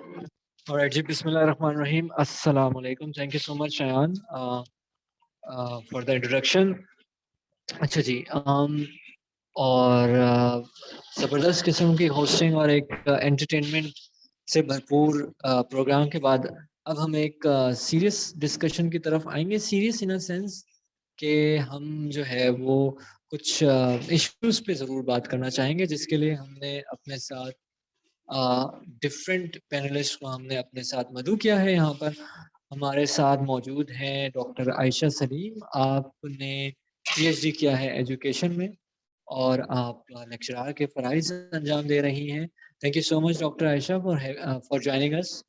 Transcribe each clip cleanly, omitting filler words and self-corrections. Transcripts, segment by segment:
Alright जी, बिस्मिल्लाहिर्रहमानिर्रहीम। अस्सलाम वालेकुम। Thank you so much Ayan for the introduction. अच्छा जी, और ज़बरदस्त किस्म की होस्टिंग और एक एंटरटेनमेंट से भरपूर प्रोग्राम के बाद अब हम एक सीरियस डिस्कशन की तरफ आएंगे। सीरियस इन अ सेंस कि हम जो है वो कुछ इश्यूज़ पे ज़रूर बात करना चाहेंगे, जिसके लिए हमने अपने साथ डिफरेंट पैनलिस्ट को हमने अपने साथ मदऊ किया है। यहाँ पर हमारे साथ मौजूद हैं डॉक्टर आयशा सलीम। आपने पीएचडी किया है एजुकेशन में और आप लेक्चरर के फ़राइज़ अंजाम दे रही हैं। Thank you so much doctor Ayesha for joining us.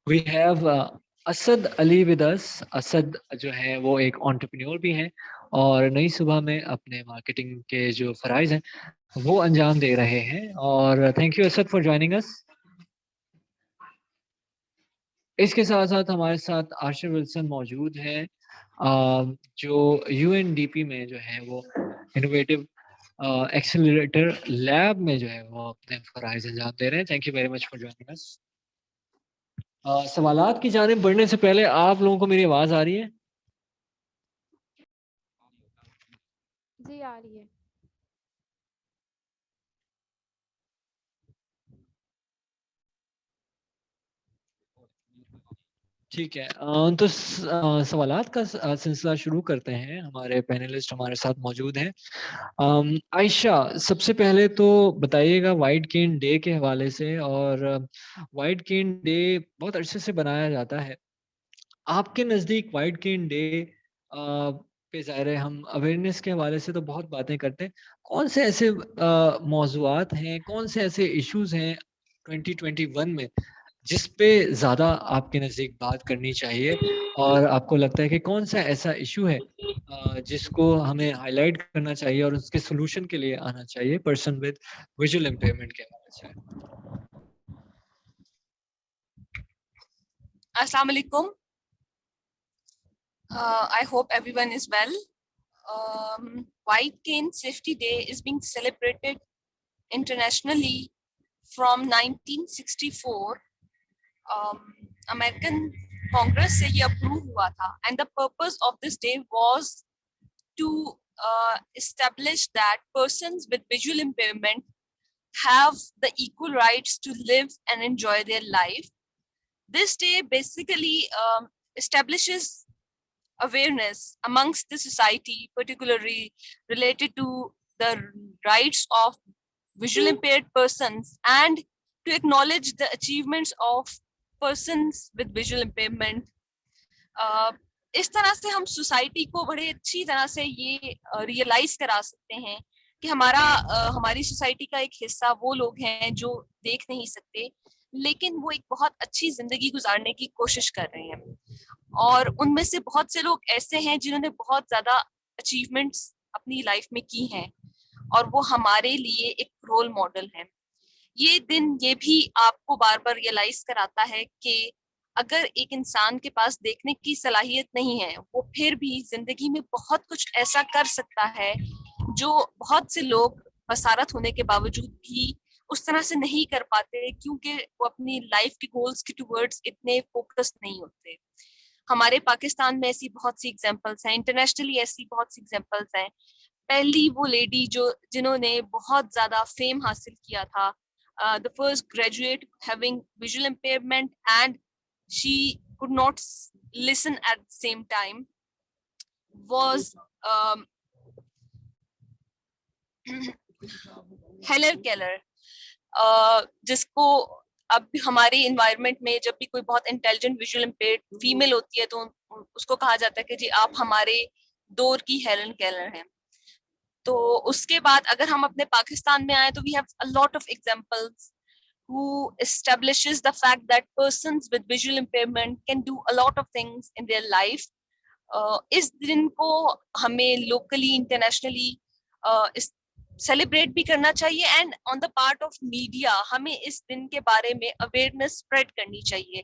We have Asad Ali with us. Asad जो है वो एक एंटरप्रेन्योर भी हैं और नई सुबह में अपने मार्केटिंग के जो फ़राइज़ हैं वो अंजाम दे रहे हैं। और thank you Asad for joining अस। इसके साथ-साथ हमारे साथ आशिफ विल्सन मौजूद हैं, जो यूएनडीपी में जो है वो इनोवेटिव एक्सेलरेटर लैब में जो है वो अपने फ़राइज़ अंजाम दे रहे हैं। Thank you very much for joining us. सवालात की जानिब बढ़ने से पहले आप लोगों को मेरी आवाज़ आ रही है? जी आ रही है। ठीक है। तो सवालात का सिलसिला शुरू करते हैं। हमारे पैनलिस्ट हमारे साथ मौजूद हैं। आयशा, सबसे पहले तो बताइएगा व्हाइट केन डे के हवाले से। और व्हाइट केन डे बहुत अरसे से बनाया जाता है। आपके नज़दीक व्हाइट केन डे पे ज़ाहिर है हम अवेयरनेस के हवाले से तो बहुत बातें करते हैं। कौन से ऐसे मौज़ूआत हैं, कौन से ऐसे इश्यूज़ हैं 2021 में जिस पे ज़्यादा आपके नज़दीक बात करनी चाहिए? और आपको लगता है कि कौन-सा ऐसा इश्यू है जिसको हमें हाइलाइट करना चाहिए और उसके सॉल्यूशन के लिए आना चाहिए पर्सन विद विज़ुअल इम्पेयरमेंट के हवाले से? Assalamu alaikum. I hope everyone is well. White Cane Safety Day is being celebrated internationally from 1964. American Congress से ये approve हुआ था, and the purpose of this day was to establish that persons with visual impairment have the equal rights to live and enjoy their life. This day basically establishes awareness amongst the society, particularly related to the rights of visual impaired persons, and to acknowledge the achievements of persons with visual impairment. इस तरह से हम society को बड़े अच्छी तरह से ये रियलाइज करा सकते हैं कि हमारी सोसाइटी का एक हिस्सा वो लोग हैं जो देख नहीं सकते, लेकिन वो एक बहुत अच्छी जिंदगी गुजारने की कोशिश कर रहे हैं। और उनमें से बहुत से लोग ऐसे हैं जिन्होंने बहुत ज्यादा अचीवमेंट्स अपनी लाइफ में की हैं और वो हमारे लिए एक रोल मॉडल हैं। ये दिन ये भी आपको बार बार रियलाइज कराता है कि अगर एक इंसान के पास देखने की सलाहियत नहीं है, वो फिर भी जिंदगी में बहुत कुछ ऐसा कर सकता है जो बहुत से लोग बसारत होने के बावजूद भी उस तरह से नहीं कर पाते, क्योंकि वो अपनी लाइफ के गोल्स के टुवर्ड्स इतने फोकस्ड नहीं होते। हमारे पाकिस्तान में ऐसी बहुत सी एग्जांपल्स हैं, इंटरनेशनली ऐसी बहुत सी एग्जांपल्स हैं। पहली वो लेडी जिन्होंने बहुत ज्यादा फेम हासिल किया था, the first graduate having visual impairment and she could not listen at the same time, was Helen Keller, जिसको अब हमारे इन्वायरमेंट में जब भी कोई बहुत इंटेलिजेंट विजुअल इम्पेयर्ड फीमेल होती है तो उसको कहा जाता है कि जी आप हमारे दौर की हेलन केलर हैं। तो उसके बाद अगर हम अपने पाकिस्तान में आए तो we have a lot of examples who establishes the fact that persons with visual impairment can do a lot of things in their life. इस दिन को हमें लोकली इंटरनेशनली सेलिब्रेट भी करना चाहिए, and on the part of media हमें इस दिन के बारे में अवेयरनेस स्प्रेड करनी चाहिए,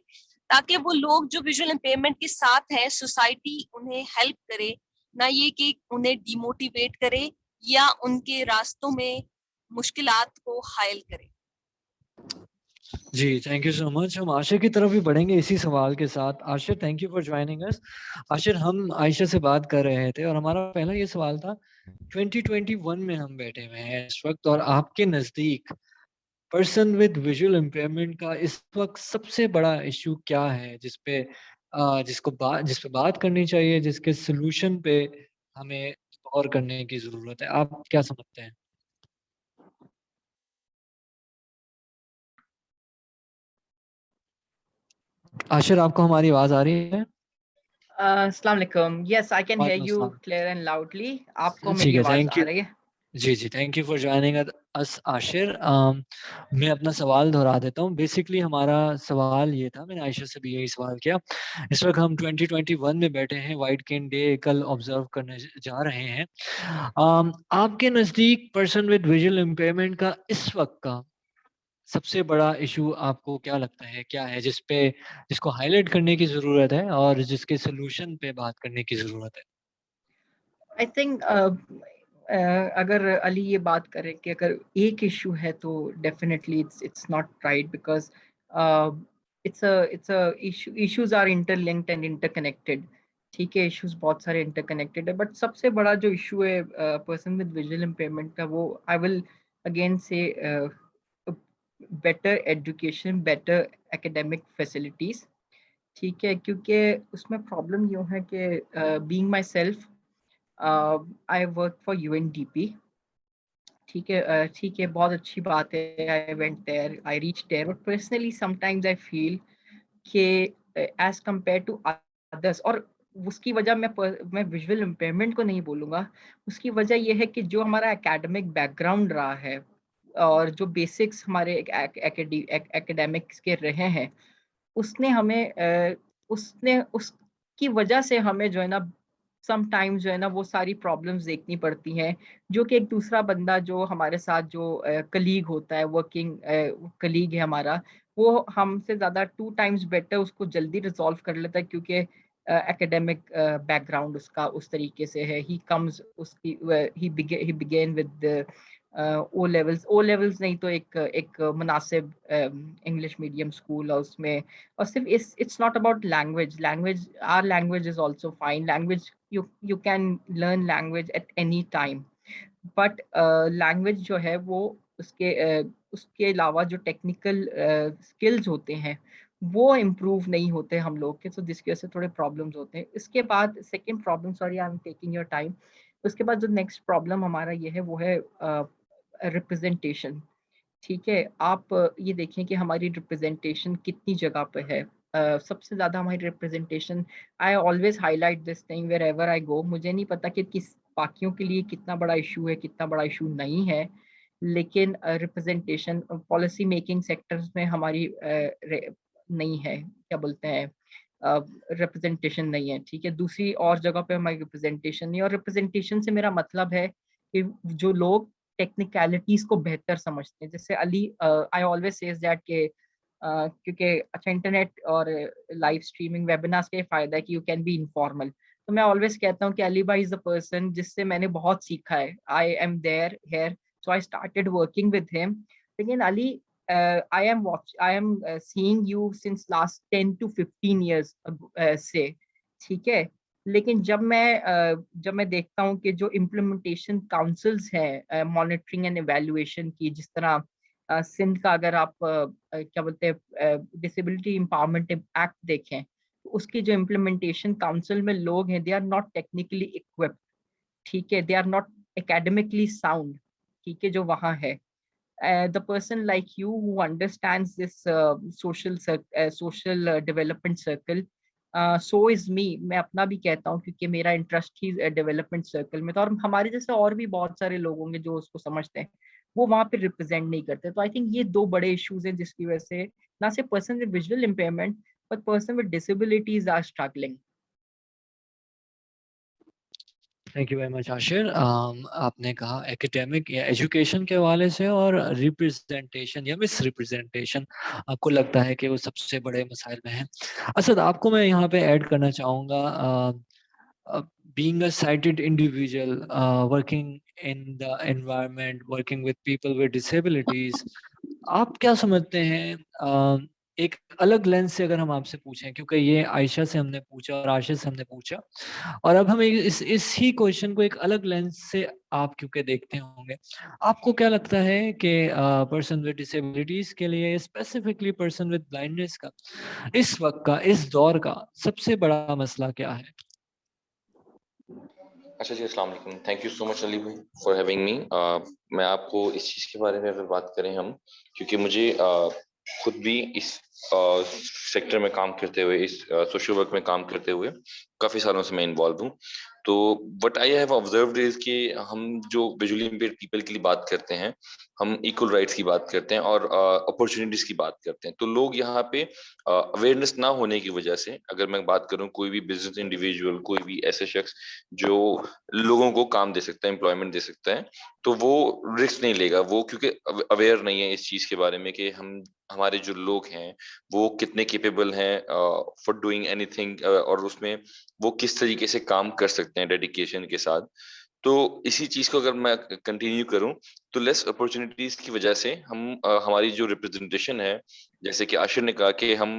ताकि वो लोग जो विजुअल इम्पेयरमेंट के साथ हैं सोसाइटी उन्हें हेल्प करे, ना ये कि उन्हें डिमोटिवेट करे या उनके रास्तों में मुश्किलात को हायल करे। जी, थैंक यू सो मच। हम आशिर की तरफ भी बढ़ेंगे इसी सवाल के साथ। Ashir, thank you for joining us. Ashir, हम आयशा से बात कर रहे थे और हमारा पहला ये सवाल था, 2021 में हम बैठे हुए हैं इस वक्त, और आपके नज़दीक पर्सन विद विजुअल इम्पेयरमेंट का इस वक्त सबसे बड़ा इश्यू क्या है, जिस पे बात करनी चाहिए, जिसके सॉल्यूशन पे हमें गौर करने की ज़रूरत है? आप क्या समझते हैं? आशिर, आपको हमारी आवाज़ आ रही है? अस्सलाम वालेकुम। Yes, I can hear वालेकुम you अस्सलाम। clear and loudly. आपको ठीक मेरी है, आवाज थैंक आ यू। रही है? जी, जी, thank you for joining us Ashir. मैं अपना सवाल दोहरा देता हूँ। बेसिकली हमारा सवाल ये था, मैंने आयशा से भी यही सवाल किया। इस वक़्त हम 2021 में बैठे हैं, व्हाइट केन डे कल ऑब्ज़र्व करने जा रहे हैं। आपके नज़दीक पर्सन विद विजुअल इम्पेयरमेंट का इस वक़्त का सबसे बड़ा इश्यू आपको क्या लगता है? क्या है जिसको हाइलाइट करने की ज़रूरत है और जिसके सॉल्यूशन पे बात करने की ज़रूरत है? I think अगर अली ये बात करे कि अगर एक इशू है तो definitely it's not right because uh, it's a issues are interlinked and interconnected. ठीक है, इश्यूज बहुत सारे इंटरकनेक्टेड है, बट सबसे बड़ा जो इशू है पर्सन विद विजुअल इम्पेयरमेंट का, वो I will again say better education, better academic facilities. ठीक है, क्योंकि उसमें प्रॉब्लम यूँ है कि being myself, I work for UNDP. ठीक है, बहुत अच्छी बात है। I went there, I reach there, but personally sometimes I feel कि एज कंपेयर टू अदर्स, और उसकी वजह मैं विजुअल इम्पेयरमेंट को नहीं बोलूँगा। उसकी वजह यह है कि जो हमारा एकेडमिक बैकग्राउंड रहा है और जो बेसिक्स हमारे एकेडमिक्स के रहे हैं, उसने हमें उसने उसकी वजह से हमें जो है ना, समटाइम्स जो है ना, वो सारी प्रॉब्लम्स देखनी पड़ती हैं, जो कि एक दूसरा बंदा जो हमारे साथ जो कलीग होता है, वर्किंग कलीग है हमारा, वो हमसे ज़्यादा 2 टाइम्स बेटर उसको जल्दी रिजॉल्व कर लेता है, क्योंकि एकेडमिक बैकग्राउंड उसका उस तरीके से है। ही कम्स उसकी ही बिगेन विद ओ लेवल्स नहीं तो एक एक मुनासिब इंग्लिश मीडियम स्कूल है उसमें। और सिर्फ it's not about language or language is also fine. Language, you can learn language at any time, but language जो है वो उसके अलावा जो टेक्निकल स्किल्स होते हैं वो इम्प्रूव नहीं होते हम लोग के, तो जिसकी वजह से थोड़े प्रॉब्लम्स होते हैं। इसके बाद second problem, sorry I am taking your time, उसके बाद जो नेक्स्ट प्रॉब्लम हमारा ये है वो है रिप्रेजेंटेशन। ठीक है, आप ये देखें कि हमारी रिप्रेजेंटेशन कितनी जगह पे है। सबसे ज़्यादा हमारी representation, I always highlight this thing wherever I go. मुझे नहीं पता कि किस बाकियों के लिए कितना बड़ा इशू है, कितना बड़ा इशू नहीं है, लेकिन रिप्रेजेंटेशन पॉलिसी मेकिंग सेक्टर्स में हमारी नहीं है, क्या बोलते हैं, रिप्रेजेंटेशन नहीं है। ठीक है, दूसरी और जगह पे हमारी रिप्रेजेंटेशन नहीं है, और रिप्रेजेंटेशन से मेरा मतलब है कि जो लोग टेक्निकलिटीज को बेहतर समझते हैं, जैसे Ali, I always says that के क्योंकि अच्छा इंटरनेट और लाइव स्ट्रीमिंग वेबिनार्स का ये फायदा है कि यू कैन बी इनफॉर्मल। तो मैं ऑलवेज कहता हूँ कि अली भाई इज द पर्सन जिससे मैंने बहुत सीखा है। I am there here, so I started working with him. लेकिन Ali, I am seeing you since last 10 to 15 years से। ठीक है, लेकिन जब मैं देखता हूँ कि जो इम्प्लीमेंटेशन काउंसिल्स हैं मॉनिटरिंग एंड एवेल्युएशन की, जिस तरह सिंध का अगर आप क्या बोलते हैं डिसेबिलिटी एम्पावरमेंट एक्ट देखें, तो उसकी जो इम्प्लीमेंटेशन काउंसिल में लोग हैं, they are not technically equipped. ठीक है, they are not academically sound. ठीक है, जो वहाँ है, the person like you who understands this social development circle, so is me। मैं अपना भी कहता हूँ क्योंकि मेरा इंटरेस्ट ही डेवलपमेंट सर्कल में था, और हमारे जैसे और भी बहुत सारे लोग होंगे जो उसको समझते हैं, वो वहाँ पे रिप्रेजेंट नहीं करते। तो आई थिंक ये दो बड़े इश्यूज हैं जिसकी वजह से ना सिर्फ person with visual impairment but person with disabilities are struggling. Thank you very much Ashir. आपने कहा एकेडमिक या एजुकेशन के हवाले से और रिप्रेजेंटेशन या मिस रिप्रेजेंटेशन आपको लगता है कि वो सबसे बड़े मसाइल में है। असद, आपको मैं यहाँ पे ऐड करना चाहूँगा। being a sighted individual, working in the environment, working with people with disabilities, आप क्या समझते हैं एक अलग लेंस से अगर हम आपसे पूछें, क्योंकि ये आयशा से हमने पूछा और आशीष से हमने पूछा, और अब हम इस ही क्वेश्चन को एक अलग लेंस से आप क्योंकि देखते होंगे, आपको क्या लगता है कि पर्सन विद डिसेबिलिटीज के लिए, स्पेसिफिकली पर्सन विद ब्लाइंडनेस का, इस वक्त का, इस दौर का सबसे बड़ा मसला क्या है? अच्छा जी, अस्सलाम वालेकुम। Thank you so much Ali भाई फॉर हैविंग मी। मैं आपको इस चीज़ के बारे में अगर बात करें हम, क्योंकि मुझे खुद भी इस सेक्टर में काम करते हुए, इस सोशल वर्क में काम करते हुए काफ़ी सालों से मैं इन्वॉल्व हूँ। तो what I have observed is कि हम जो विजुअली इम्पेयर्ड पीपल के लिए बात करते हैं, हम इक्वल राइट्स की बात करते हैं और अपॉर्चुनिटीज की बात करते हैं। तो लोग यहाँ पे अवेयरनेस ना होने की वजह से, अगर मैं बात करूँ कोई भी बिजनेस इंडिविजुअल, कोई भी ऐसे शख्स जो लोगों को काम दे सकता है, एम्प्लॉयमेंट दे सकता है, तो वो रिस्क नहीं लेगा। वो क्योंकि अवेयर नहीं है इस चीज के बारे में कि हम, हमारे जो लोग हैं वो कितने केपेबल हैं फॉर डूइंग एनीथिंग, और उसमें वो किस तरीके से काम कर सकते हैं डेडिकेशन के साथ। तो इसी चीज को अगर मैं कंटिन्यू करूं, तो लेस अपॉर्चुनिटीज की वजह से हम हमारी जो रिप्रेजेंटेशन है, जैसे कि आशिर ने कहा कि हम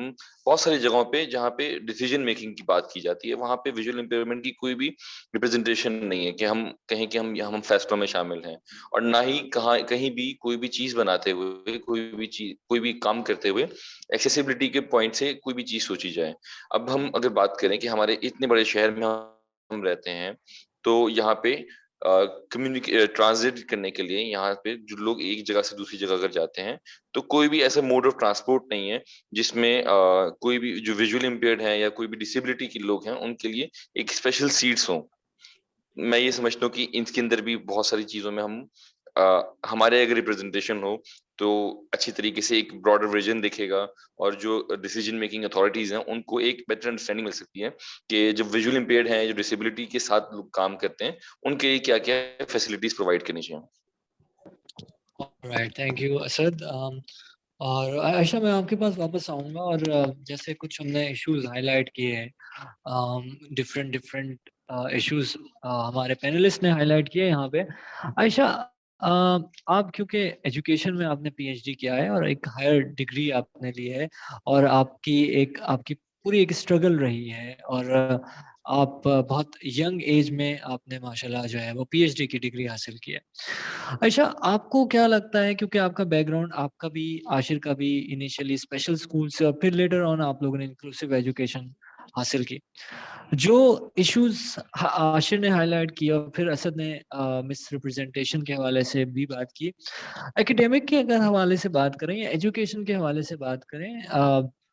बहुत सारी जगहों पे जहाँ पे डिसीजन मेकिंग की बात की जाती है, वहां पे विजुअल इम्पेयरमेंट की कोई भी रिप्रेजेंटेशन नहीं है कि हम कहें कि हम फैसलों में शामिल हैं, और ना ही कहीं भी कोई भी चीज बनाते हुए, कोई भी काम करते हुए एक्सेसिबिलिटी के पॉइंट से कोई भी चीज सोची जाए। अब हम अगर बात करें कि हमारे इतने बड़े शहर में हम रहते हैं, तो यहाँ पे कम्युनिकेट ट्रांजिट करने के लिए, यहाँ पे जो लोग एक जगह से दूसरी जगह अगर जाते हैं, तो कोई भी ऐसा मोड ऑफ ट्रांसपोर्ट नहीं है जिसमें कोई भी जो विजुअल इम्पेयर्ड है या कोई भी डिसेबिलिटी के लोग हैं उनके लिए एक स्पेशल सीट्स हो। मैं ये समझता हूँ कि इसके अंदर भी बहुत सारी चीजों में हम हमारे अगर रिप्रेजेंटेशन हो, तो अच्छी तरीके से एक ब्रॉडर विजन दिखेगा, और जो डिसीजन मेकिंग अथॉरिटीज हैं उनको एक बेटर अंडरस्टैंडिंग मिल सकती है कि जो विजुअल इम्पेयर्ड हैं, जो डिसेबिलिटी के साथ लोग काम करते हैं, उनके लिए क्या क्या फैसिलिटीज प्रोवाइड करनी चाहिए। Right, thank you Asad. और आयशा, मैं आपके पास वापस आऊंगा, और जैसे कुछ हमने इश्यूज हाईलाइट किए हैं, डिफरेंट डिफरेंट इश्यूज हमारे पैनलिस्ट ने हाईलाइट किए यहाँ पे। आयशा, आप क्योंकि एजुकेशन में आपने पीएचडी किया है और एक हायर डिग्री आपने ली है, और आपकी पूरी एक स्ट्रगल रही है, और आप बहुत यंग एज में आपने माशाल्लाह जो है वो पीएचडी की डिग्री हासिल की है। अच्छा, आपको क्या लगता है, क्योंकि आपका बैकग्राउंड, आपका भी, आशिर का भी, इनिशियली स्पेशल स्कूल से और फिर लेटर ऑन आप लोगों ने इंक्लूसिव एजुकेशन हासिल की, जो इश्यूज आशिर ने हाईलाइट किया और फिर असद ने मिस रिप्रेजेंटेशन के हवाले से भी बात की, एकेडमिक के अगर हवाले से बात करें या एजुकेशन के हवाले से बात करें,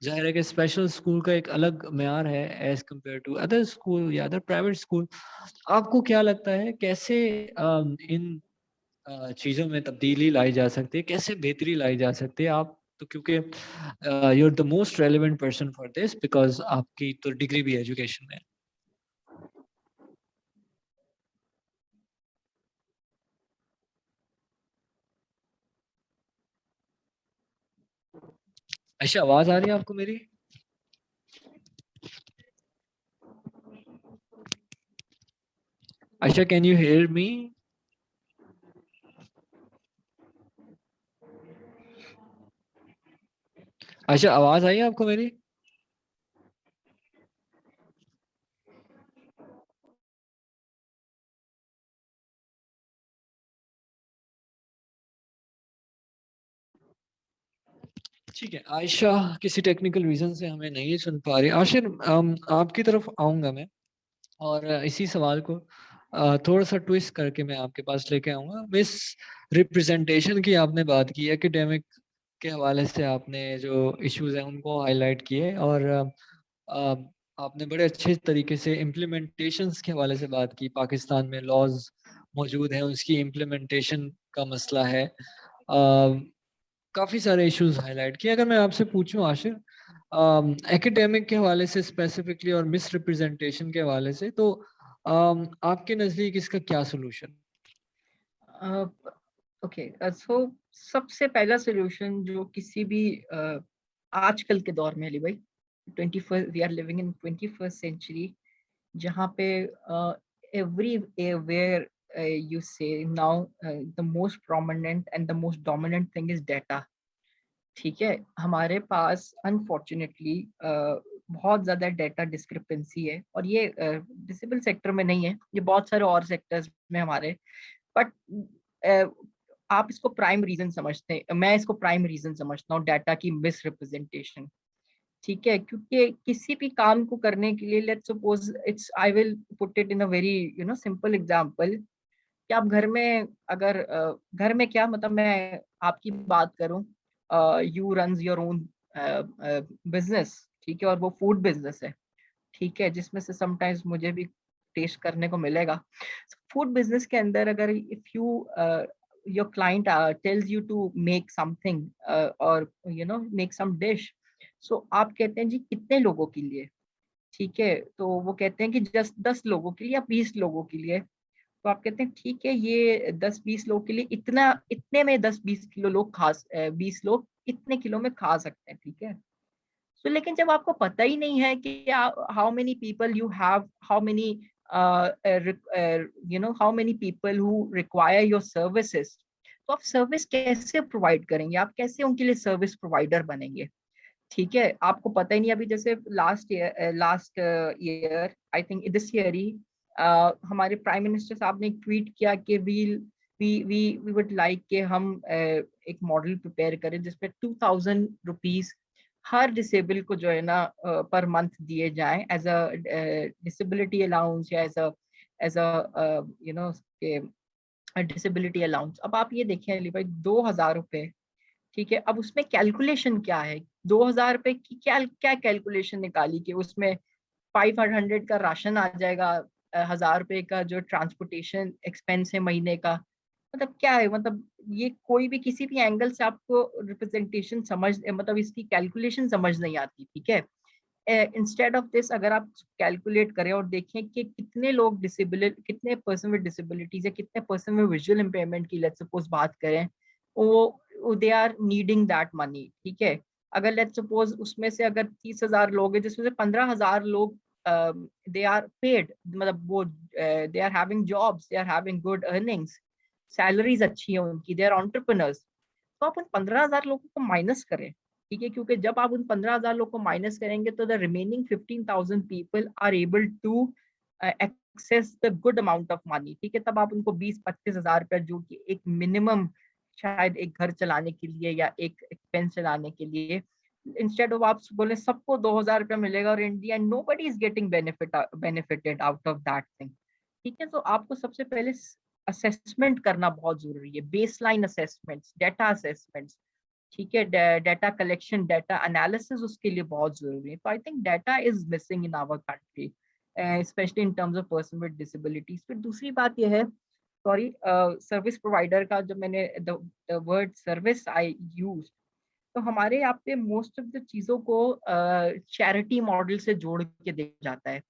जाहिर है कि स्पेशल स्कूल का एक अलग म्यार है as compare to other school या अदर प्राइवेट स्कूल। आपको क्या लगता है कैसे इन चीज़ों में तब्दीली लाई जा सकती है, कैसे बेहतरी लाई जा सकती है? आप तो क्योंकि you are the most relevant person for this, because आपकी तो डिग्री भी एजुकेशन में है। अच्छा, आवाज़ आ रही है आपको मेरी? अच्छा, कैन यू हियर मी? अच्छा, आवाज़ आई है आपको मेरी? ठीक है, आयशा किसी टेक्निकल रीज़न से हमें नहीं सुन पा रही। आशिर, आपकी तरफ आऊँगा मैं, और इसी सवाल को थोड़ा सा ट्विस्ट करके मैं आपके पास लेके आऊँगा। मिस रिप्रेजेंटेशन की आपने बात की, एकेडमिक के हवाले से आपने जो इश्यूज हैं उनको हाईलाइट किए, और अ, आपने बड़े अच्छे तरीके से इम्प्लीमेंटेशंस के हवाले से बात की। पाकिस्तान में लॉज मौजूद हैं, उसकी इम्प्लीमेंटेशन का मसला है। काफ़ी सारे इश्यूज हाईलाइट किए। अगर मैं आपसे पूछूं आशिर, एकेडमिक के हवाले से स्पेसिफिकली और मिस रिप्रेजेंटेशन के हवाले से, तो आपके नज़दीक इसका क्या सोल्यूशन? ओके, सो सबसे पहला सोल्यूशन जो किसी भी आजकल के दौर में, अली भाई, 21st we are living in 21st century, जहाँ पे everywhere you say now the most prominent and the most dominant thing is data. ठीक है, हमारे पास अनफॉर्चुनेटली बहुत ज्यादा डेटा डिस्क्रिपेंसी है, और ये डिसेबल सेक्टर में नहीं है, ये बहुत सारे और सेक्टर्स में हमारे, बट आप इसको प्राइम रीजन समझते हैं, मैं इसको प्राइम रीजन समझता हूँ डाटा की मिस रिप्रेजेंटेशन। ठीक है, क्योंकि किसी भी काम को करने के लिए, let's suppose it's, I will put it in a very simple example, कि आप घर में अगर घर में क्या मतलब, मैं आपकी बात करूं, you run your own business, ठीक है, और वो फूड बिजनेस है, ठीक है, जिसमें से समटाइम्स मुझे भी टेस्ट करने को मिलेगा। फूड बिजनेस के अंदर अगर if you your client tells you to make something और मेक सम डिश, सो आप कहते हैं जी कितने लोगों के लिए, ठीक है, तो वो कहते हैं कि जस्ट 10 लोगों के लिए या 20 लोगों के लिए, तो आप कहते हैं ठीक है, ये 10-20 लोग के लिए इतना, इतने में 10-20 किलो लोग 20 लोग इतने किलो में खा सकते हैं, ठीक है। तो लेकिन जब आपको पता ही नहीं है कि how many people you have, how many how many people who require your services, तो आप सर्विस कैसे प्रोवाइड करेंगे, आप कैसे उनके लिए सर्विस प्रोवाइडर बनेंगे, ठीक है। आपको पता ही नहीं, अभी जैसे last year I think this year ही हमारे प्राइम मिनिस्टर साहब ने एक ट्वीट किया कि वी वुड लाइक कि हम एक मॉडल प्रिपेयर करें जिसमें 2000 रुपीज हर डिसेबल को जो है ना पर मंथ दिए जाएं एज अ डिसेबिलिटी अलाउंस, या एज अ डिसेबिलिटी अलाउंस। अब आप ये देखें अली भाई, 2000 रुपए, ठीक है, अब उसमें कैलकुलेशन क्या है, 2000 रुपए की क्या क्या कैलकुलेशन निकाली कि उसमें 500 का राशन आ जाएगा, 1000 रुपए का जो ट्रांसपोर्टेशन एक्सपेंस है महीने का, मतलब क्या है, मतलब ये कोई भी किसी भी एंगल से आपको रिप्रेजेंटेशन समझ, मतलब इसकी कैलकुलेशन समझ नहीं आती, ठीक है। इंस्टेड ऑफ दिस, अगर आप कैलकुलेट करें और देखें कि कितने लोग कितने पर्सन विद डिसेबिलिटीज है, कितने पर्सन में विजुअल इम्पेयरमेंट की लेट्स सपोज बात करें, वो they are needing that money, ठीक है। अगर लेट्स सपोज उसमें से अगर 30,000 लोग हैं, जिसमें से 15,000 लोग दे आर पेड, मतलब वो they are having jobs, they are having good earnings, salaries अच्छी है उनकी, दे आर एंटरप्रेन्योर्स, तो आप उन 15,000 लोगों को माइनस करें, ठीक है, क्योंकि जब आप उन 15,000 लोगों को माइनस करेंगे तो the remaining 15,000 people are able to access the good amount of money, ठीक है। तब आप उनको 20-25,000 रुपया, जो कि एक मिनिमम शायद एक घर चलाने के लिए या एक एक्सपेंस चलाने के लिए, इंस्टेड ऑफ आप बोले सबको 2,000 रुपया मिलेगा और India nobody is getting benefited out of that thing, ठीक है। तो आपको सबसे पहले असेसमेंट करना बहुत जरूरी है, बेसलाइन असेसमेंट्स, डेटा असेसमेंट्स, ठीक है, डेटा कलेक्शन, डेटा एनालिसिस उसके लिए बहुत जरूरी है। तो I think data is missing in our country, specially in terms of person with disabilities. फिर दूसरी बात यह है, सॉरी, सर्विस प्रोवाइडर का जब मैंने the word service I use, तो हमारे यहाँ पे मोस्ट ऑफ द चीजों को चैरिटी मॉडल से जोड़ के देखा जाता है,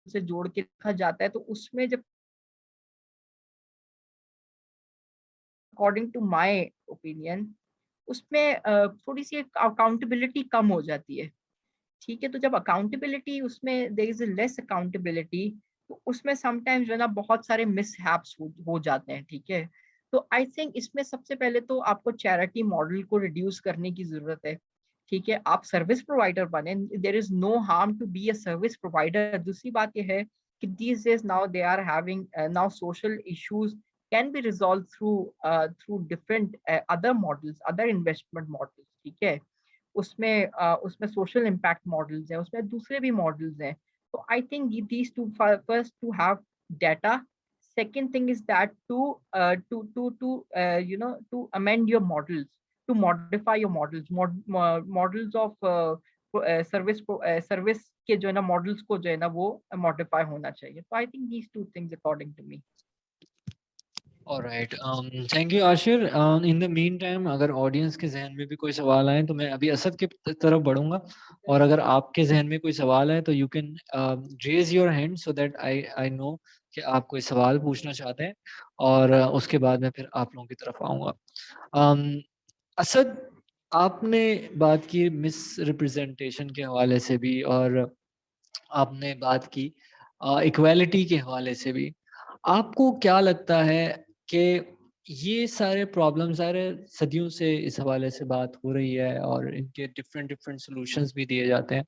से जोड़ के देखा जाता है, तो उसमें जब अकॉर्डिंग टू माय ओपिनियन उसमें थोड़ी सी अकाउंटेबिलिटी कम हो जाती है, ठीक है। तो जब अकाउंटेबिलिटी उसमें देयर इज लेस अकाउंटेबिलिटी, तो उसमें समटाइम्स जो है ना बहुत सारे मिसहैप्स हो जाते हैं, ठीक है। तो आई थिंक इसमें सबसे पहले तो आपको चैरिटी मॉडल को रिड्यूस करने की जरूरत है, ठीक है। आप सर्विस प्रोवाइडर बने, there is no harm to be a service provider. दूसरी बात यह है कि these days now they are having now social issues can be resolved through different other models, other investment models, ठीक है। उसमें सोशल इम्पैक्ट मॉडल्स हैं, उसमें दूसरे भी मॉडल्स हैं। तो I think these two, first to have data, second thing is that to amend your models, to modify your models of service के जो है ना मॉडल्स को जो है ना वो मॉडिफाई होना चाहिए। तो I think these two things according to me. Alright, thank you Ashir. In the meantime अगर ऑडियंस के जहन में भी कोई सवाल आए तो मैं अभी असद के तरफ बढ़ूंगा, और अगर आपके जहन में कोई सवाल है तो you can raise your hand so that I know कि आप कोई सवाल पूछना चाहते हैं, और उसके बाद मैं फिर आप लोगों की तरफ आऊँगा। असद, आपने बात की मिस रिप्रेजेंटेशन के हवाले से भी, और आपने बात की इक्वालिटी के हवाले से भी। आपको क्या लगता है कि ये सारे प्रॉब्लम सारे सदियों से इस हवाले से बात हो रही है और इनके डिफरेंट डिफरेंट सॉल्यूशंस भी दिए जाते हैं।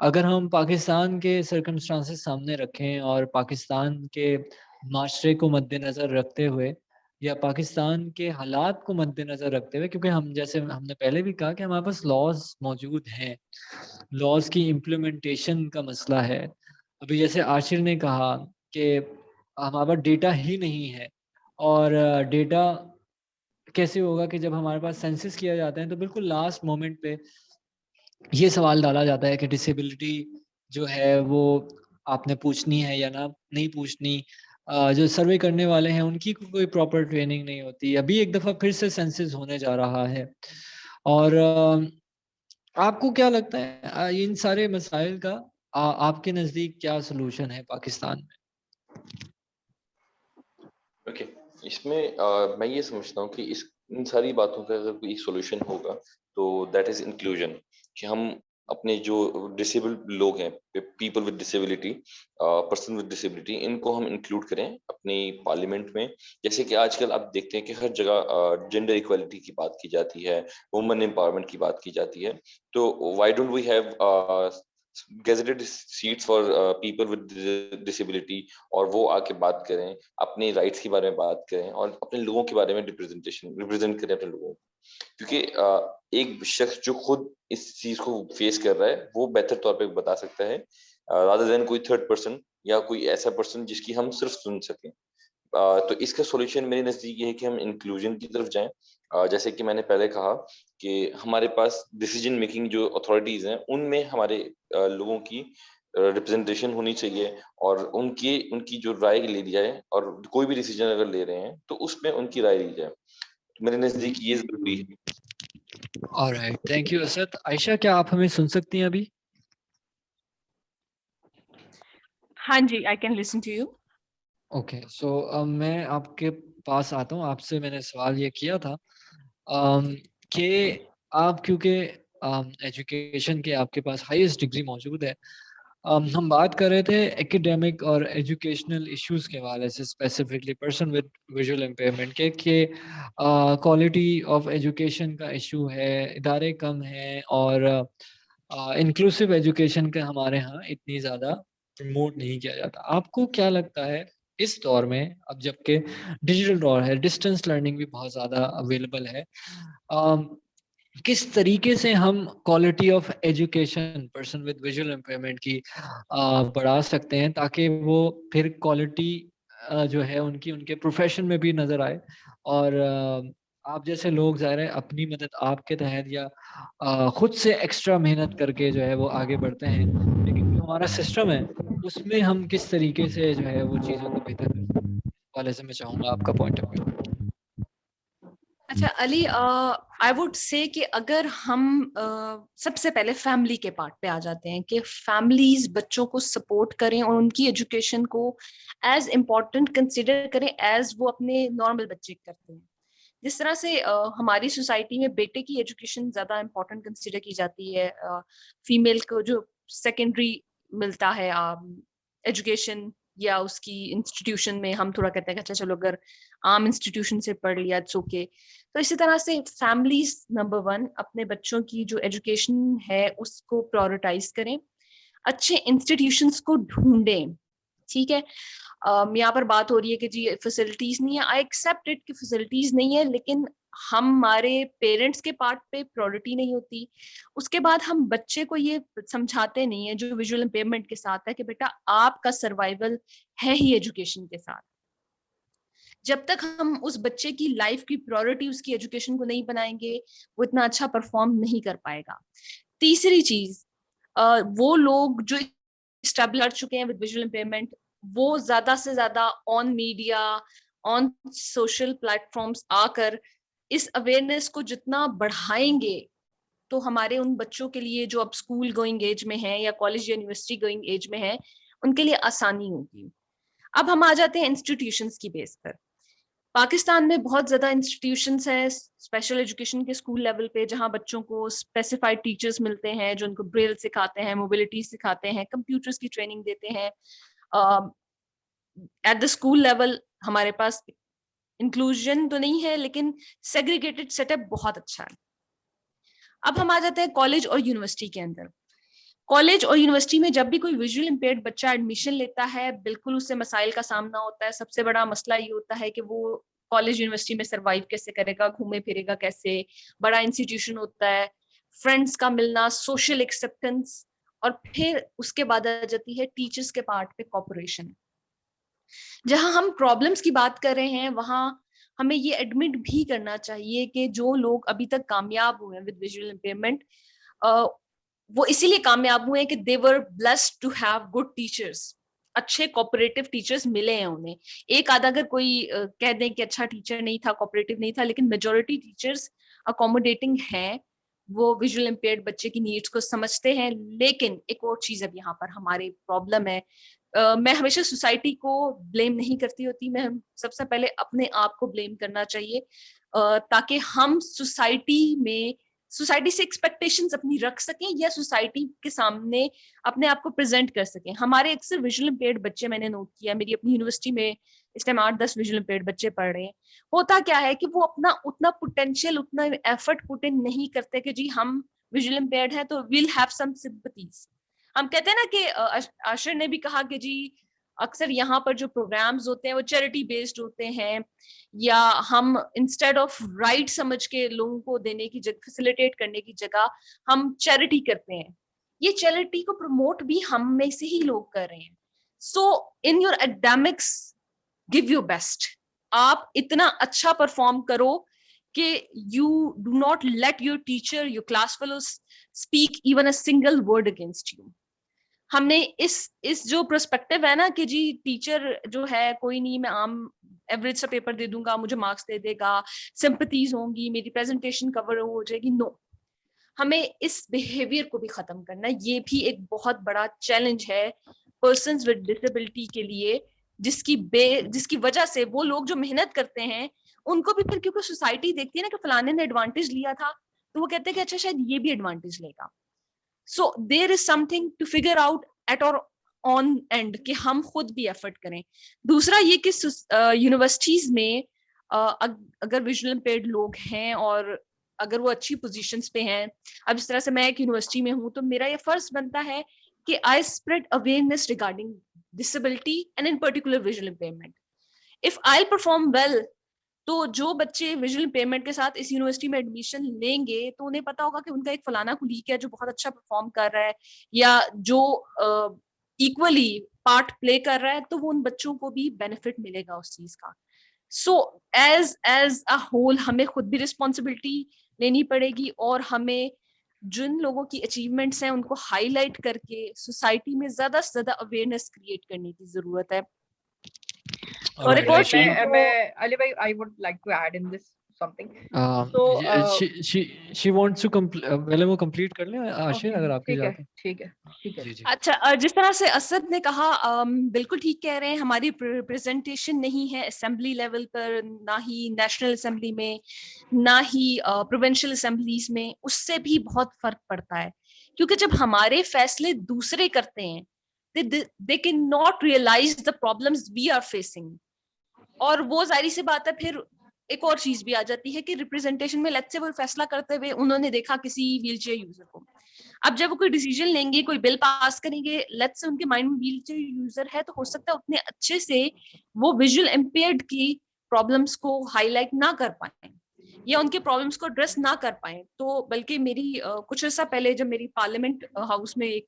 अगर हम पाकिस्तान के सर्कमस्टांसेस सामने रखें और पाकिस्तान के माशरे को मद्देनज़र रखते हुए या पाकिस्तान के हालात को मद्देनज़र रखते हुए, क्योंकि हम जैसे हमने पहले भी कहा कि हमारे पास लॉज़ मौजूद हैं, लॉज़ की इम्प्लीमेंटेशन का मसला है। अभी जैसे आशिर ने कहा कि हमारे पास डेटा ही नहीं है और डेटा कैसे होगा कि जब हमारे पास सेंसस किया जाता है तो बिल्कुल लास्ट मोमेंट पे ये सवाल डाला जाता है कि डिसेबिलिटी जो है वो आपने पूछनी है या ना नहीं पूछनी। जो सर्वे करने वाले हैं उनकी कोई प्रॉपर ट्रेनिंग नहीं होती। अभी एक दफ़ा फिर से सेंसस होने जा रहा है और आपको क्या लगता है इन सारे मसाइल का आपके नज़दीक क्या सॉल्यूशन है पाकिस्तान में? ओके, इसमें मैं ये समझता हूँ कि इस इन सारी बातों का अगर कोई सॉल्यूशन होगा तो दैट इज इंक्लूजन, कि हम अपने जो डिसेबल्ड लोग हैं, people with disability, person with disability, इनको हम इंक्लूड करें अपनी पार्लियामेंट में। जैसे कि आजकल आप देखते हैं कि हर जगह जेंडर इक्वालिटी की बात की जाती है, वुमेन एम्पावरमेंट की बात की जाती है। तो why don't we have gazetted seats for people with disability, और वो आके बात करें, अपने राइट्स के बारे में बात करें और अपने लोगों के बारे में रिप्रेजेंट करें अपने लोगों को। क्योंकि एक शख्स जो खुद इस चीज को फेस कर रहा है वो बेहतर तौर पे बता सकता है, रादर देन कोई थर्ड पर्सन या कोई ऐसा पर्सन जिसकी हम सिर्फ सुन सकें। तो इसका सॉल्यूशन मेरे नजदीक ये है कि हम इंक्लूजन की तरफ जाएं। जैसे कि मैंने पहले कहा कि हमारे पास डिसीजन मेकिंग जो अथॉरिटीज हैं उनमें हमारे लोगों की रिप्रेजेंटेशन होनी चाहिए, और उनकी उनकी जो राय ली जाए, और कोई भी डिसीजन अगर ले रहे हैं तो उसमें उनकी राय ली जाए। तो मेरे नजदीक ये जरूरी है। Alright, thank you Asad. Ayesha, क्या आप हमें सुन सकती हैं अभी? हाँ जी, I can listen to you. Okay, so मैं आपके पास आता हूँ। आपसे मैंने सवाल ये किया था कि आप क्योंकि एजुकेशन के आपके पास हाईएस्ट डिग्री मौजूद है, हम बात कर रहे थे एकेडमिक और एजुकेशनल इश्यूज के हवाले से, specifically person with visual impairment के क्वालिटी ऑफ एजुकेशन का इशू है, इदारे कम हैं और इंक्लूसिव एजुकेशन का हमारे यहाँ इतनी ज़्यादा प्रमोट नहीं किया जाता। आपको क्या लगता है इस दौर में, अब जबकि डिजिटल दौर है, डिस्टेंस लर्निंग भी बहुत ज़्यादा अवेलेबल है, किस तरीके से हम quality of education person with visual impairment की बढ़ा सकते हैं ताकि वो फिर क्वालिटी जो है उनकी उनके प्रोफेशन में भी नज़र आए और आप जैसे लोग ज़ाहिर है अपनी मदद आपके तहत या खुद से एक्स्ट्रा मेहनत करके जो है वो आगे बढ़ते हैं, लेकिन जो हमारा सिस्टम है उसमें हम किस तरीके से जो है वो चीज़ों को बेहतर कर सकते हैं, इस वाले से मैं चाहूँगा आपका पॉइंट ऑफ व्यू। अच्छा अली, आई वुड से कि अगर हम सबसे पहले फैमिली के पार्ट पे आ जाते हैं कि फैमिलीज बच्चों को सपोर्ट करें और उनकी एजुकेशन को एज इम्पोर्टेंट कंसिडर करें एज वो अपने नॉर्मल बच्चे करते हैं। जिस तरह से हमारी सोसाइटी में बेटे की एजुकेशन ज्यादा इम्पोर्टेंट कंसिडर की जाती है, फीमेल को जो सेकेंडरी मिलता है एजुकेशन या उसकी इंस्टीट्यूशन में, हम थोड़ा कहते हैं कि अच्छा चलो अगर आम इंस्टीट्यूशन से पढ़ लिया इट्स ओके। तो इसी तरह से फैमिलीज नंबर 1 अपने बच्चों की जो एजुकेशन है उसको प्रायोरिटाइज करें, अच्छे इंस्टीट्यूशंस को ढूंढें। ठीक है, यहाँ पर बात हो रही है कि जी फैसिलिटीज नहीं है, आई एक्सेप्ट इट कि फैसिलिटीज नहीं है, लेकिन हमारे पेरेंट्स के पार्ट पे प्रायोरिटी नहीं होती। उसके बाद हम बच्चे को ये समझाते नहीं है जो विजुअल इम्पेयरमेंट के साथ है कि बेटा आपका सर्वाइवल है ही एजुकेशन के साथ। जब तक हम उस बच्चे की लाइफ की प्रायोरिटी उसकी एजुकेशन को नहीं बनाएंगे वो इतना अच्छा परफॉर्म नहीं कर पाएगा। तीसरी चीज, वो लोग जो स्टेबल कर चुके हैं विद विजुअल इम्पेयरमेंट वो ज्यादा से ज्यादा on media, on social platforms आकर इस अवेयरनेस को जितना बढ़ाएंगे तो हमारे उन बच्चों के लिए जो अब स्कूल गोइंग एज में है या कॉलेज यूनिवर्सिटी गोइंग एज में है उनके लिए आसानी होगी। अब हम आ जाते हैं इंस्टीट्यूशंस की बेस पर। पाकिस्तान में बहुत ज्यादा इंस्टीट्यूशंस हैं स्पेशल एजुकेशन के स्कूल लेवल पे जहां बच्चों को स्पेसिफाइड टीचर्स मिलते हैं जो उनको ब्रेल सिखाते हैं, मोबिलिटी सिखाते हैं, कंप्यूटर्स की ट्रेनिंग देते हैं, एट द स्कूल लेवल हमारे पास इंक्लूजन तो नहीं है, लेकिन सेग्रीगेटेड सेटअप बहुत अच्छा है। अब हम आ जाते हैं कॉलेज और यूनिवर्सिटी के अंदर। कॉलेज और यूनिवर्सिटी में जब भी कोई विजुअल इम्पेयर्ड बच्चा एडमिशन लेता है, बिल्कुल उससे मसाइल का सामना होता है। सबसे बड़ा मसला ये होता है कि वो कॉलेज यूनिवर्सिटी में सरवाइव कैसे करेगा, घूमे फिरेगा कैसे, बड़ा इंस्टीट्यूशन होता है, फ्रेंड्स का मिलना, सोशल एक्सेप्टेंस, और फिर उसके बाद आ जाती है टीचर्स के पार्ट पे कॉपरेशन। जहां हम प्रॉब्लम्स की बात कर रहे हैं, वहां हमें ये एडमिट भी करना चाहिए कि जो लोग अभी तक कामयाब हुए हैं विद विजुअल इम्पेयरमेंट, वो इसीलिए कामयाब हुए हैं कि they were blessed to have good teachers, अच्छे कोऑपरेटिव टीचर्स मिले हैं उन्हें। एक आधा अगर कोई कह दें कि अच्छा टीचर नहीं था, कोऑपरेटिव नहीं था, लेकिन मेजोरिटी टीचर्स अकोमोडेटिंग हैं, वो विजुअल इम्पेयर्ड बच्चे की नीड्स को समझते हैं। लेकिन एक और चीज अब यहाँ पर हमारी प्रॉब्लम है, मैं हमेशा सोसाइटी को ब्लेम नहीं करती होती, मैं सबसे पहले अपने आप को ब्लेम करना चाहिए, ताकि हम सोसाइटी से एक्सपेक्टेशंस अपनी रख सकें या सोसाइटी के सामने अपने आप को प्रेजेंट कर सकें। हमारे अक्सर विजुअल इम्पेयर्ड बच्चे, मैंने नोट किया, मेरी अपनी यूनिवर्सिटी में इस टाइम 8-10 विजुअल इम्पेयर्ड बच्चे पढ़ रहे हैं, होता क्या है कि वो अपना उतना पोटेंशियल, उतना एफर्ट पुट इन नहीं करते कि जी हम विजुअल इम्पेयर्ड हैं तो विल हैव सम सिंपैथीज। हम कहते हैं ना कि आशर ने भी कहा कि जी अक्सर यहाँ पर जो प्रोग्राम्स होते हैं वो चैरिटी बेस्ड होते हैं, या हम इंस्टेड ऑफ राइट समझ के लोगों को देने की जगह, फैसिलिटेट करने की जगह हम चैरिटी करते हैं। ये चैरिटी को प्रमोट भी हम में से ही लोग कर रहे हैं। So in your academics give your best, आप इतना अच्छा परफॉर्म करो कि you do not let your teacher, your class fellows speak even a single word against you. हमने इस जो पर्सपेक्टिव है ना कि जी टीचर जो है कोई नहीं, मैं आम एवरेज सा पेपर दे दूंगा, मुझे मार्क्स दे देगा, सिंपैथीज होंगी, मेरी प्रेजेंटेशन कवर हो जाएगी, नो, हमें इस बिहेवियर को भी खत्म करना है। ये भी एक बहुत बड़ा चैलेंज है पर्सन्स विद डिसेबिलिटी के लिए, जिसकी वजह से वो लोग जो मेहनत करते हैं उनको भी फिर, क्योंकि सोसाइटी देखती है ना कि फलाने ने एडवांटेज लिया था, तो वो कहते हैं कि अच्छा शायद ये भी एडवांटेज लेगा। So there is something to figure out at our on end कि हम खुद भी एफर्ट करें। दूसरा ये कि यूनिवर्सिटीज में अगर विजुअल इम्पेयर्ड लोग हैं और अगर वो अच्छी पोजीशंस पे हैं, अब इस तरह से मैं एक यूनिवर्सिटी में हूँ, तो मेरा ये फर्ज बनता है कि I spread awareness regarding disability and in particular visual impairment. If I perform well, तो जो बच्चे विजुअल इम्पेयरमेंट के साथ इस यूनिवर्सिटी में एडमिशन लेंगे तो उन्हें पता होगा कि उनका एक फलाना कुलीग है जो बहुत अच्छा परफॉर्म कर रहा है, या जो इक्वली पार्ट प्ले कर रहा है, तो वो उन बच्चों को भी बेनिफिट मिलेगा उस चीज का। सो एज अ होल हमें खुद भी रिस्पॉन्सिबिलिटी लेनी पड़ेगी, और हमें जिन लोगों की अचीवमेंट्स हैं उनको हाईलाइट करके सोसाइटी में ज्यादा से ज्यादा अवेयरनेस क्रिएट करने की जरूरत है। और एक और Ali bhai, I would like to add in this something. she wants to पहले वो कंप्लीट कर ले आशिर, अगर आपकी इजाजत है। ठीक है। जी। अच्छा, जिस तरह से असद ने कहा, बिल्कुल ठीक कह रहे हैं, हमारी रिप्रेजेंटेशन नहीं है असेंबली लेवल पर, ना ही नेशनल असेंबली में, ना ही प्रोविंशियल असेंबलीज में, उससे भी बहुत फर्क पड़ता है। क्योंकि जब हमारे फैसले दूसरे करते हैं, they cannot realize the problems we are facing, और वो जाहिर सी बात है फिर एक और चीज भी आ जाती है कि रिप्रेजेंटेशन में लेट्स से वो फैसला करते हुए उन्होंने देखा किसी व्हीलचेयर यूजर को, अब जब वो कोई डिसीजन लेंगे, कोई बिल पास करेंगे, लेट्स से उनके माइंड में व्हीलचेयर यूजर है, तो हो सकता है उतने अच्छे से वो विजुअल इम्पेयर्ड की प्रॉब्लम्स को हाईलाइट ना कर पाए या उनके प्रॉब्लम्स को एड्रेस ना कर पाए। तो बल्कि मेरी कुछ अर्सा पहले जब मेरी पार्लियामेंट हाउस में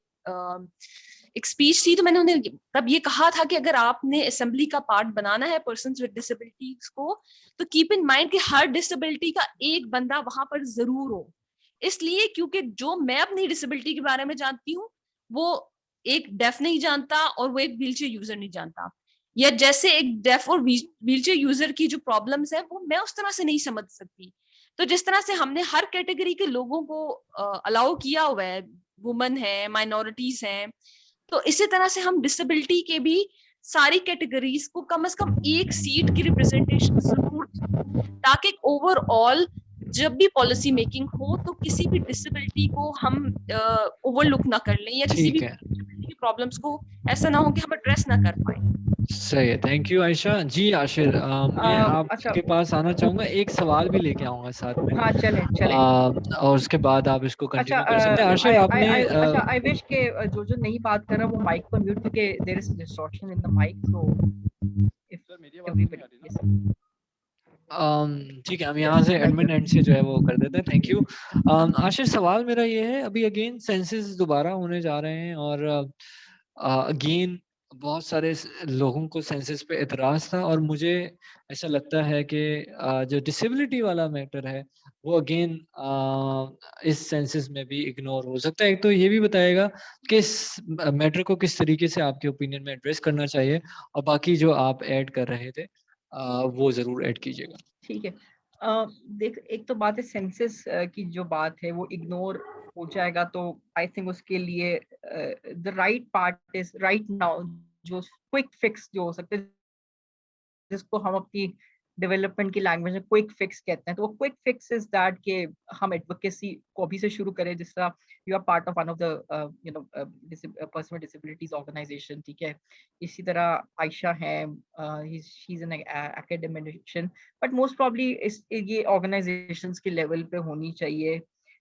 एक स्पीच थी, तो मैंने उन्हें तब ये कहा था कि अगर आपने असेंबली का पार्ट बनाना है पर्सन्स विद डिसेबिलिटीज को, तो कीप इन माइंड कि हर डिसेबिलिटी का एक बंदा वहां पर जरूर हो। इसलिए क्योंकि जो मैं अपनी डिसेबिलिटी के बारे में जानती हूँ वो एक डेफ नहीं जानता और वो एक व्हीलचेयर यूजर नहीं जानता, या जैसे एक डेफ और व्हीलचेयर यूजर की जो प्रॉब्लम्स है वो मैं उस तरह से नहीं समझ सकती। तो जिस तरह से हमने हर कैटेगरी के लोगों को अलाउ किया हुआ है, वुमेन है, माइनॉरिटीज हैं, तो इसी तरह से हम डिसेबिलिटी के भी सारी कैटेगरीज को कम से कम एक सीट की रिप्रेजेंटेशन जरूर, ताकि ओवरऑल जब भी पॉलिसी मेकिंग हो तो किसी भी डिसेबिलिटी को हम ओवरलुक ना कर लें या किसी भी प्रॉब्लम्स को ऐसा ना हो कि हम एड्रेस ना कर पाए। सही है, थैंक यू आयशा जी। आशिर मैं अच्छा आपके पास आना चाहूंगा, एक सवाल भी लेके आऊंगा साथ में। हाँ चलें। और उसके बाद आप इसको अच्छा कंटिन्यू कर सकते हैं। आशिर आपने अच्छा आई विश के जो नहीं बात कर रहा वो माइक को म्यूट, क्योंकि there is distortion in the mic, so if everybody ठीक है, हम यहाँ से एडमिन एंड से जो है वो कर देते हैं। Thank you. आशिर सवाल मेरा ये है, अभी अगेन सेंसस दोबारा होने जा रहे हैं और अगेन बहुत सारे लोगों को सेंसस पे एतराज था, और मुझे ऐसा लगता है कि जो डिसेबिलिटी वाला मैटर है वो अगेन इस सेंसस में भी इग्नोर हो सकता है। एक तो ये भी बताएगा कि इस मैटर को किस तरीके से आपके ओपिनियन में एड्रेस करना चाहिए, और बाकी जो आप ऐड कर रहे थे वो जरूर ऐड कीजिएगा। ठीक है। देख, एक तो बात है सेंसस की जो बात है वो इग्नोर हो जाएगा, तो आई थिंक उसके लिए the right part is right now, जो क्विक फिक्स जो हो सकते हैं, जिसको हम अपनी डेवलपमेंट की लैंग्वेज में क्विक फिक्स कहते हैं, तो वो क्विक फिक्स इज दैट के हम एडवोकेसी को अभी से शुरू करें। जिस तरह you are part of one of the person with disabilities organisation, ठीक है। इसी तरह आयशा है, she is an academician, but most probably ये ऑर्गेनाइजेशंस के लेवल पे होनी चाहिए।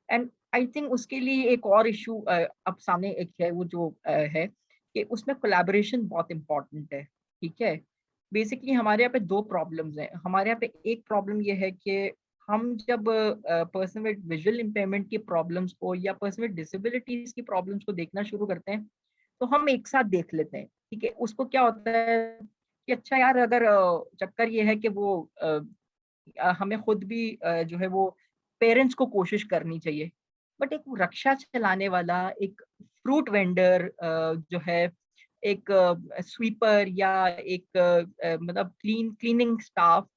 एंड आई थिंक उसके लिए एक और इशू अब सामने एक है, वो जो है कि उसमें कोलैबोरेशन बहुत इंपॉर्टेंट है, ठीक है। बेसिकली हमारे यहाँ पे दो प्रॉब्लम्स हैं। हमारे यहाँ पे एक प्रॉब्लम ये है कि हम जब पर्सन विद विजुअल इम्पेयरमेंट की प्रॉब्लम्स को या पर्सन विद डिसेबिलिटीज की प्रॉब्लम्स को देखना शुरू करते हैं, तो हम एक साथ देख लेते हैं, ठीक है। उसको क्या होता है कि अच्छा यार, अगर चक्कर ये है कि वो हमें खुद भी जो है वो पेरेंट्स को कोशिश करनी चाहिए, बट एक रक्षा चलाने वाला, एक फ्रूट वेंडर जो है, एक स्वीपर या एक मतलब क्लीनिंग स्टाफ,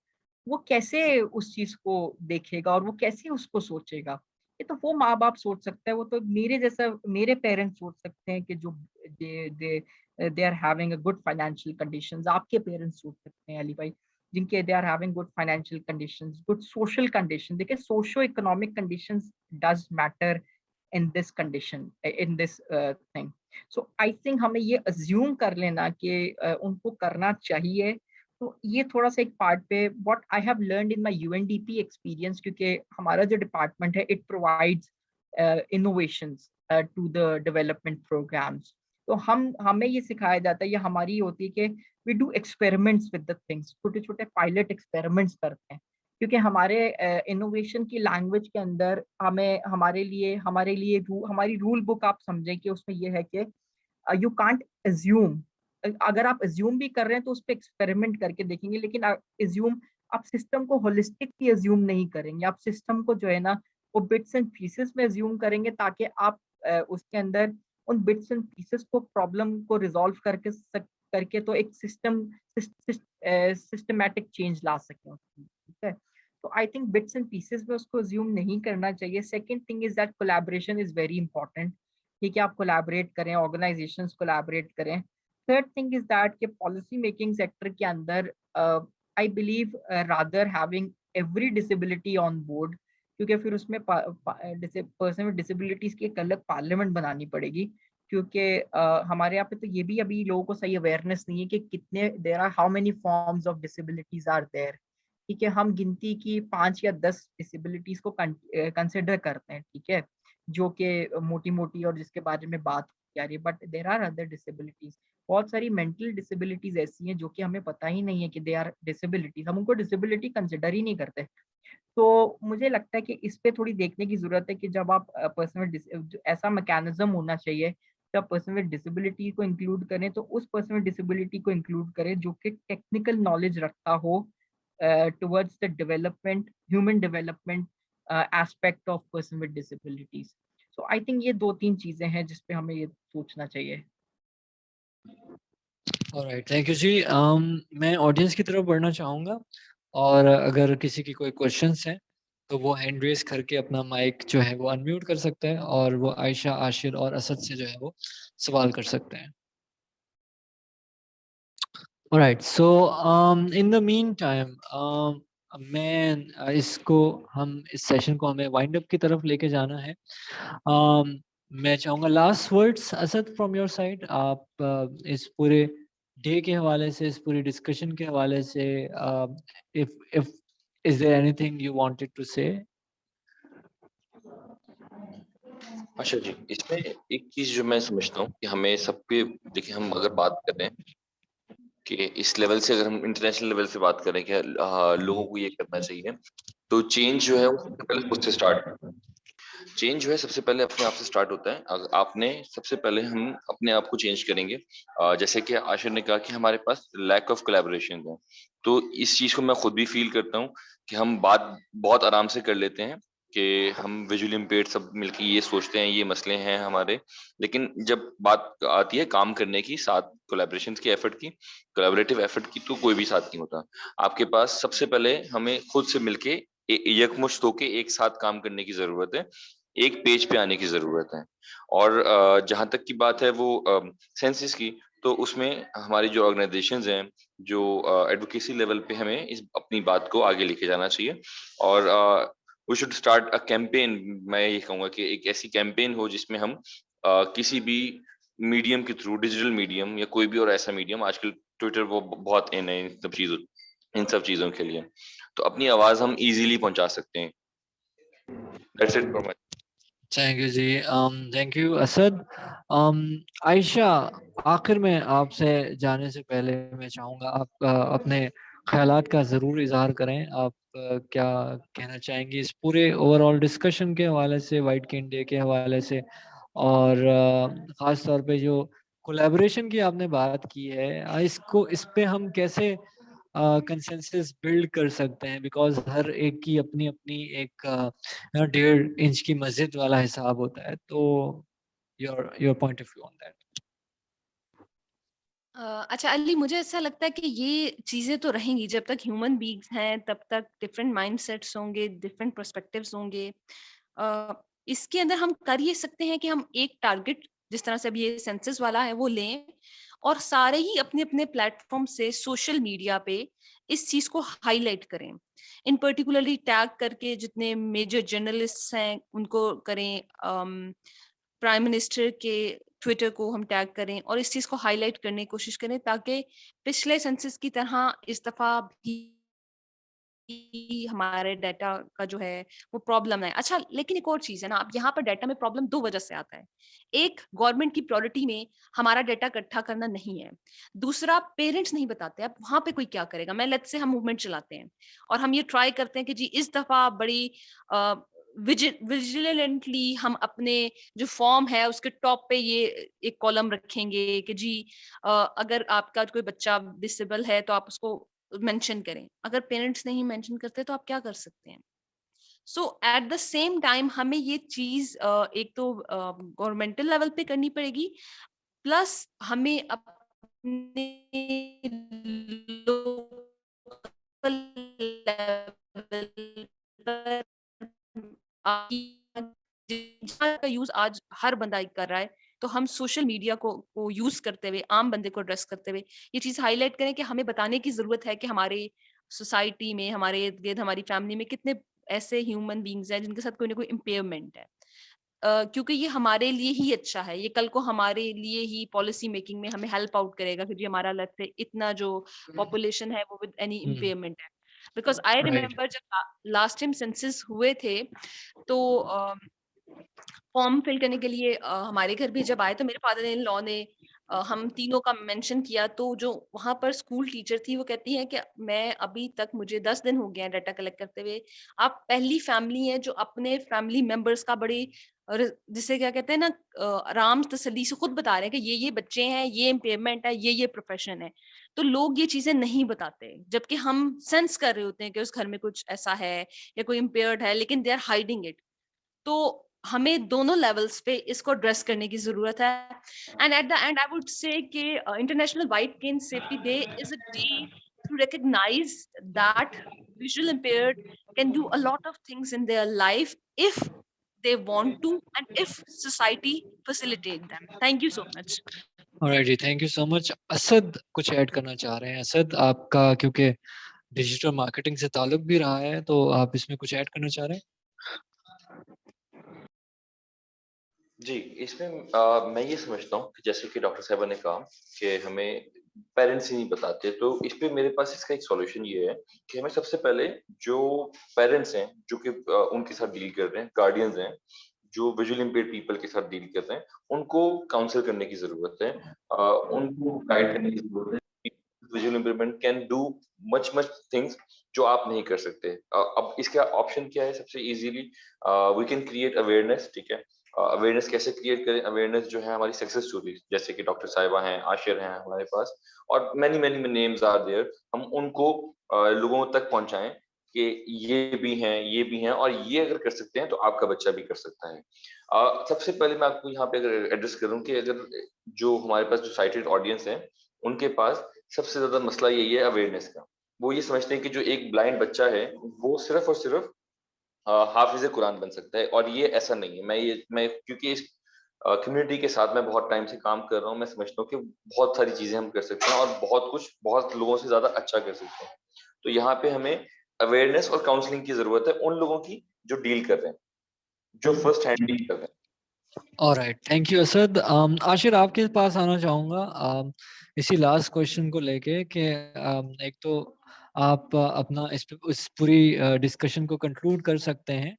वो कैसे उस चीज को देखेगा और वो कैसे उसको सोचेगा? ये तो वो माँ बाप सोच सकता है, वो तो मेरे जैसा मेरे पेरेंट्स सोच सकते हैं कि जो they they are having a good financial conditions. आपके पेरेंट्स सोच सकते हैं अली भाई, जिनके they are having good financial conditions, good social condition. देखिए, socio economic conditions does matter in this condition, in this thing. So I think हमें ये assume कर लेना कि उनको करना चाहिए। तो ये थोड़ा सा एक पार्ट पे what I have learned in my UNDP experience, क्योंकि हमारा जो डिपार्टमेंट है it provides innovations to the development programmes. तो हमें ये सिखाया जाता है, ये हमारी होती है कि we do experiments with the things, छोटे छोटे पायलट एक्सपेरिमेंट्स करते हैं, क्योंकि हमारे इनोवेशन की लैंग्वेज के अंदर हमें हमारे लिए हमारी रूल बुक आप समझें कि उसमें ये है कि यू कांट अज्यूम। अगर आप अज्यूम भी कर रहे हैं तो उस पर एक्सपेरिमेंट करके देखेंगे, लेकिन अज्यूम आप सिस्टम को होलिस्टिकली अज्यूम नहीं करेंगे। आप सिस्टम को जो है ना वो बिट्स एंड पीसेस में अज्यूम करेंगे, ताकि आप उसके अंदर उन बिट्स एंड पीसेस को प्रॉब्लम को रिजॉल्व करके तो एक सिस्टमैटिक चेंज ला सकें, ठीक है। तो I think bits and pieces में उसको अज्यूम नहीं करना चाहिए। Second thing is that collaboration is very important, ठीक है। आप कोलैबोरेट करें, ऑर्गेनाइजेशंस कोलैबोरेट करें। थर्ड थिंग इज दैट कि पॉलिसी मेकिंग सेक्टर के अंदर I believe rather having every disability on board, क्योंकि फिर उसमें पर्सन विद डिसेबिलिटीज की एक अलग पार्लियामेंट बनानी पड़ेगी, क्योंकि हमारे यहाँ पे तो ये भी अभी लोगों को सही अवेयरनेस नहीं है कि कितने there are how many forms of disabilities are there, ठीक है। हम गिनती की 5 या 10 डिसेबिलिटीज को कंसिडर करते हैं, ठीक है, जो कि मोटी मोटी और जिसके बारे में बात की जा रही है, but there are other disabilities. बहुत सारी मेंटल डिसेबिलिटीज ऐसी हैं जो कि हमें पता ही नहीं है कि दे आर डिसेबिलिटीज, हम उनको डिसेबिलिटी कंसिडर ही नहीं करते। तो मुझे लगता है कि इस पे थोड़ी देखने की जरूरत है कि जब आप पर्सन ऐसा मैकेनिज्म होना चाहिए, जब पर्सन विद डिसेबिलिटी को इंक्लूड करें तो उस पर्सन विद डिसेबिलिटी को इंक्लूड करें जो कि टेक्निकल नॉलेज रखता हो towards the development, human development aspect of person with disabilities. So I think ये 2-3 चीजें हैं जिस पे हमें ये सोचना चाहिए। ऑलराइट, थैंक यू जी। मैं ऑडियंस की तरफ बढ़ना चाहूँगा, और अगर किसी की कोई क्वेश्चंस हैं तो वो हैंड रेज करके अपना माइक जो है वो अनम्यूट कर सकते हैं, और वो आयशा, आशिर और असद से जो है वो सवाल कर सकते हैं। Alright, so in the mean time मैं इसको हम इस सेशन को हमें वाइंड अप की तरफ लेके जाना है। मैं चाहूंगा last words Asad from your side, आप इस पूरे डे के हवाले से, इस पूरी डिस्कशन के हवाले से, if is there anything you wanted to say? अच्छा जी, इसमें एक चीज जो मैं समझता हूँ कि हमें सबके, देखिए हम अगर बात कर रहे हैं कि इस लेवल से, अगर हम इंटरनेशनल लेवल से बात करें कि लोगों को ये करना चाहिए, तो चेंज जो है वो सबसे पहले खुद से स्टार्ट, चेंज जो है सबसे पहले अपने आप से स्टार्ट होता है। आपने सबसे पहले, हम अपने आप को चेंज करेंगे। जैसे कि आशिर ने कहा कि हमारे पास लैक ऑफ कोलैबोरेशन है, तो इस चीज को मैं खुद भी फील करता हूँ कि हम बात बहुत आराम से कर लेते हैं कि हम विजुअली इम्पेयर्ड सब मिलके ये सोचते हैं ये मसले हैं हमारे, लेकिन जब बात आती है काम करने की, साथ कोलैबोरेशन की, एफर्ट की, कोलैबोरेटिव एफर्ट की, तो कोई भी साथ नहीं होता। आपके पास सबसे पहले हमें खुद से मिलके यकमुश्त होके एक साथ काम करने की जरूरत है, एक पेज पे आने की जरूरत है। और जहां तक की बात है वो सेंसस की, तो उसमें हमारी जो ऑर्गेनाइजेशंस हैं, जो एडवोकेसी लेवल पे हमें इस अपनी बात को आगे लेके जाना चाहिए। और we should start a campaign. मैं ये कहूंगा कि एक ऐसी कैंपेन हो जिसमें हम किसी भी मीडियम के थ्रू, डिजिटल मीडियम या कोई भी और ऐसा मीडियम, आजकल ट्विटर वो बहुत इन है इन सब चीजों के लिए, तो अपनी आवाज हम इजीली पहुंचा सकते हैं। That's it for my. Thank you जी, थैंक यू असद। आयशा, आखिर में आपसे जाने से पहले मैं चाहूँगा आप अपने ख्यालात का ज़रूर इज़हार करें। आप क्या कहना चाहेंगी इस पूरे ओवरऑल डिस्कशन के हवाले से, वाइट कैन डे के हवाले से, और ख़ास तौर पे जो कोलैबोरेशन की आपने बात की है, इसको, इस पे हम कैसे कंसेंसस बिल्ड कर सकते हैं? बिकॉज़ हर एक की अपनी-अपनी एक 1.5 इंच की मस्जिद वाला हिसाब होता है। तो your point of view on that? अच्छा अली, मुझे ऐसा लगता है कि ये चीजें तो रहेंगी जब तक ह्यूमन बीइंग्स हैं, तब तक डिफरेंट माइंडसेट्स होंगे, डिफरेंट पर्सपेक्टिव्स होंगे। अ, इसके अंदर हम कर ये सकते हैं कि हम एक टारगेट, जिस तरह से अब ये सेंसस वाला है, वो लें और सारे ही अपने अपने प्लेटफॉर्म से सोशल मीडिया पे इस चीज को हाईलाइट करें। इन पर्टिकुलरली टैग करके जितने मेजर जर्नलिस्ट हैं उनको करें, प्राइम मिनिस्टर के ट्विटर को हम टैग करें और इस चीज को हाईलाइट करने की कोशिश करें, ताकि पिछले सेंसस की तरह इस दफा भी हमारे डाटा का जो है वो प्रॉब्लम है। अच्छा, लेकिन एक और चीज है ना, अब यहाँ पर डाटा में प्रॉब्लम दो वजह से आता है। एक, गवर्नमेंट की प्रायोरिटी में हमारा डाटा इकट्ठा करना नहीं है। दूसरा, पेरेंट्स नहीं बताते। अब वहां पे कोई क्या करेगा? मैं लेट्स से हम मूवमेंट चलाते हैं और हम ये ट्राई करते हैं कि जी इस दफा बड़ी विजिलेंटली हम अपने जो फॉर्म है उसके टॉप पे ये एक कॉलम रखेंगे कि जी अगर आपका कोई बच्चा डिसेबल है तो आप उसको मेंशन करें। अगर पेरेंट्स नहीं मेंशन करते तो आप क्या कर सकते हैं? सो एट द सेम टाइम हमें ये चीज एक तो गवर्नमेंटल लेवल पे करनी पड़ेगी, प्लस हमें अपने लोकल लेवल पर का यूज आज हर बंदा कर रहा है, तो हम सोशल मीडिया को यूज करते हुए, आम बंदे को एड्रेस करते हुए ये चीज हाईलाइट करें कि हमें बताने की जरूरत है कि हमारे सोसाइटी में, हमारे इर्द गिर्द, हमारी फैमिली में कितने ऐसे ह्यूमन बींग्स हैं जिनके साथ कोई ना कोई इम्पेयरमेंट है। क्योंकि ये हमारे लिए ही अच्छा है, ये कल को हमारे लिए ही पॉलिसी मेकिंग में हमें हेल्प आउट करेगा कि जी हमारा लेट्स से इतना जो पॉपुलेशन है वो विद एनी इम्पेयरमेंट है। Because I right. रिमेम्बर जब लास्ट टाइम सेंसस हुए थे तो फॉर्म फिल करने के लिए हमारे घर भी जब आए तो मेरे फादर इन लॉ ने हम तीनों का मेंशन किया, तो जो वहां पर स्कूल टीचर थी वो कहती है कि मैं अभी तक, मुझे 10 दिन हो गए हैं डाटा कलेक्ट करते हुए, आप पहली फैमिली है जो अपने फैमिली मेंबर्स का बड़ी जिसे क्या कहते हैं ना, आराम तसल्ली से खुद बता रहे हैं कि ये बच्चे हैं, ये इम्पेयरमेंट है, ये प्रोफेशन है। तो लोग ये चीजें नहीं बताते, जबकि हम सेंस कर रहे होते हैं कि उस घर में कुछ ऐसा है या कोई इम्पेयर्ड है, लेकिन दे आर हाइडिंग इट। तो हमें दोनों लेवल्स पे इसको एड्रेस करने की जरूरत है। And at the end I would say कि international white cane safety day is a day to recognize that visual impaired can do a lot of things in their life if they want to and if society facilitate them. Thank you so much. Alright जी, thank you so much. Asad कुछ add करना चाह रहे हैं? असद, आपका क्योंकि digital marketing से ताल्लुक भी रहा है, तो आप इसमें कुछ ऐड करना चाह रहे हैं? जी, इसमें मैं ये समझता हूँ कि जैसे कि डॉक्टर साहिबा ने कहा कि हमें पेरेंट्स ही नहीं बताते, तो इस पे मेरे पास इसका एक सॉल्यूशन ये है कि हमें सबसे पहले जो पेरेंट्स हैं, जो कि उनके साथ डील कर रहे हैं, गार्डियंस हैं, जो विजुअली इम्पेयर्ड पीपल के साथ डील कर रहे हैं, उनको काउंसल करने की ज़रूरत है। उनको गाइड करने की ज़रूरत है कि visual impairment can do much much things जो आप नहीं कर सकते। अब इसका ऑप्शन क्या है? सबसे easily we can create awareness, ठीक है? अवेयरनेस कैसे क्रिएट करें? अवेयरनेस जो है हमारी सक्सेस स्टोरीज, जैसे कि डॉक्टर साहिबा हैं, आशिर हैं हमारे पास, और many many names are there. हम उनको लोगों तक पहुंचाएं कि ये भी हैं और ये अगर कर सकते हैं तो आपका बच्चा भी कर सकता है। सबसे पहले मैं आपको यहाँ पे अगर एड्रेस करूं कि अगर जो हमारे पास जो साइटेड ऑडियंस है, उनके पास सबसे ज्यादा मसला यही है अवेयरनेस का। वो ये समझते हैं कि जो एक ब्लाइंड बच्चा है वो सिर्फ और सिर्फ हाफिज़ कुरान बन सकता है, और ये ऐसा नहीं है। मैं क्योंकि इस कम्युनिटी के साथ मैं बहुत टाइम से काम कर रहा हूँ, मैं समझता हूँ कि बहुत सारी चीज़ें हम कर सकते हैं और बहुत कुछ बहुत लोगों से ज़्यादा अच्छा कर सकते हैं। तो यहाँ पे हमें अवेयरनेस और काउंसलिंग की ज़रूरत है उन लोगों की जो डील कर रहे हैं, जो फर्स्ट हैंड डील कर रहे हैं। Alright, thank you Asad. Ashir, आपके पास आना चाहूँगा इसी लास्ट क्वेश्चन को लेके कि एक तो आप अपना इस पूरी डिस्कशन को कंक्लूड कर सकते हैं,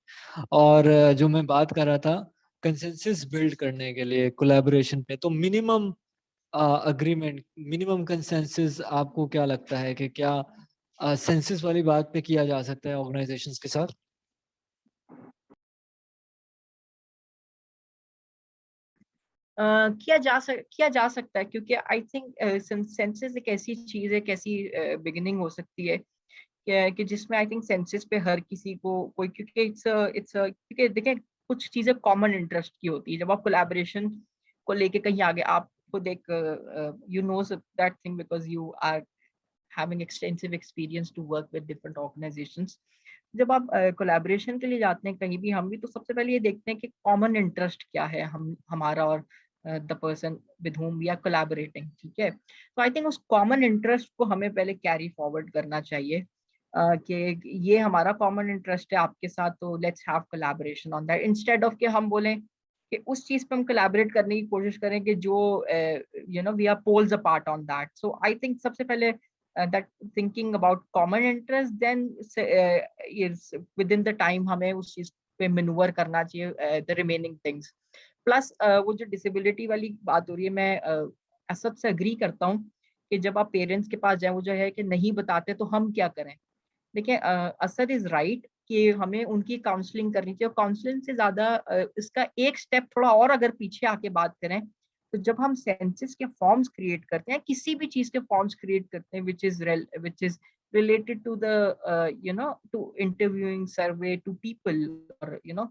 और जो मैं बात कर रहा था कंसेंसस बिल्ड करने के लिए कोलैबोरेशन पे, तो मिनिमम अग्रीमेंट, मिनिमम कंसेंसस आपको क्या लगता है कि क्या सेंसस वाली बात पे किया जा सकता है ऑर्गेनाइजेशंस के साथ? किया जा सकता है, क्योंकि आई थिंक सेंसस एक ऐसी चीज है, एक ऐसी बिगिनिंग हो सकती है कि जिसमें आई थिंक सेंसस पे हर किसी को कोई, क्योंकि इट्स क्योंकि देखें कुछ चीजें कॉमन इंटरेस्ट की होती है। जब आप कोलैबोरेशन को लेके कहीं आगे, आप खुद एक you know that thing because you are having extensive experience to work with different organisations. जब आप कोलैबोरेशन के लिए जाते हैं कहीं भी, हम भी तो सबसे पहले ये देखते हैं कि कॉमन इंटरेस्ट क्या है हम हमारा और the person with whom we are collaborating, ठीक है। तो आई थिंक उस कॉमन इंटरेस्ट को हमें पहले कैरी फॉरवर्ड करना चाहिए कि ये हमारा कॉमन इंटरेस्ट है आपके साथ, तो let's have collaboration on that, instead of कि हम बोलें कि उस चीज पे हम कोलैबोरेट करने की कोशिश करें कि जो you know we are poles apart on that. So I think सबसे पहले that thinking about common interest, then is within the time हमें उस चीज पे मैन्यूवर करना चाहिए the remaining things। प्लस वो जो डिसेबिलिटी वाली बात हो रही है, मैं असद से अग्री करता हूँ कि जब आप पेरेंट्स के पास जाएं, वो जो है कि नहीं बताते तो हम क्या करें। देखिए असद इज राइट कि हमें उनकी काउंसलिंग करनी चाहिए, और काउंसलिंग से ज्यादा इसका एक स्टेप थोड़ा और अगर पीछे आके बात करें, तो जब हम सेंसस के फॉर्म्स क्रिएट करते हैं, किसी भी चीज के फॉर्म्स क्रिएट करते हैं which is related to the you know to interviewing survey to people, और यू नो,